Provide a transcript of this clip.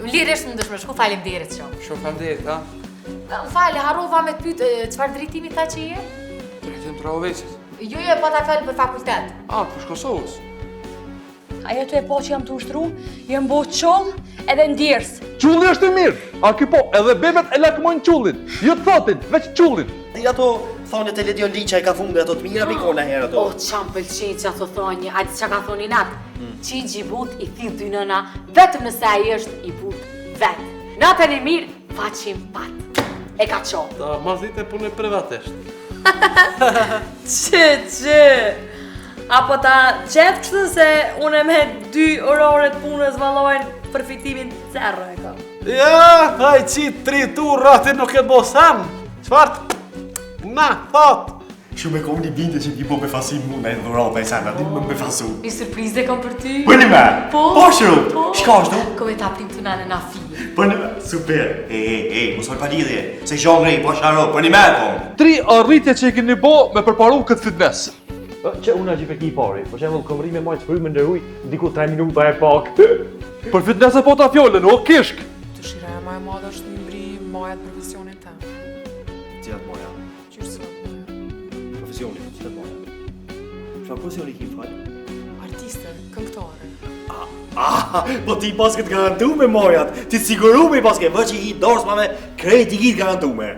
Lirisht mundesh me shku, faleminderit shumë. Shumë faleminderit, ha? Më falë, harrova me të pyet çfarë drejtimi tha që je? Drejtim Traoveqës. Jo, po ta fal për fakultet. Për Kosovës. Ajo të e po që jam të ushtru, jam bo qoll edhe ndjerës. Qulli është i mirë, a ki po, edhe bebet e lakmojnë qullin, jo të thotin, veç qullin. Ato thonë të Ledion Liqa i ka fundi ato të mira pikona herë ato. O, çam pëlqejnë që ato thonjë, a di çka ka thoni natë? Që i gjibut i thill dy nëna, vetëm nëse ai është i but vetë. Natën e mirë, faqim pat. E ka qonë. Ta mazit e punë privatisht. Që. Apo ta qetë kështu se une me 2 orore të punës valojnë përfitimin cerro e ka. Ja, haj qitë 3 turra, ti nuk e bo sen. Qfart? Na, thot. Shumë e kom një binde që ti po me fasim mu në Evropa e sana, ti më me fasu. Një surprizë kam për ty. Po një me? Po? Po shumë? Shka është du? Kome ta prim të nane na fije. Po një me? Super. Mos fal palidhje. Se gjongre i po sharo, po një me kom. 3 arritje që i keni bo me përparu këtë fitness. Që unë a gjipek një pari, për shemull këmëri me majtë frymë ndërruj, diku 3 minuta e pak. Për fitness e po ta fjollën, o kishk. Dëshira e më e madhe është një mbri majat profesionin të. Cilat moja? Qërësot moja? Profesioni, cilat moja? Shfa profesioni ki falë? Artiste, këngëtare. Po ti pas këtë garantu me mojat, ti siguru me i pas këtë vë që i dorës ma me krejt i kitë garantu me.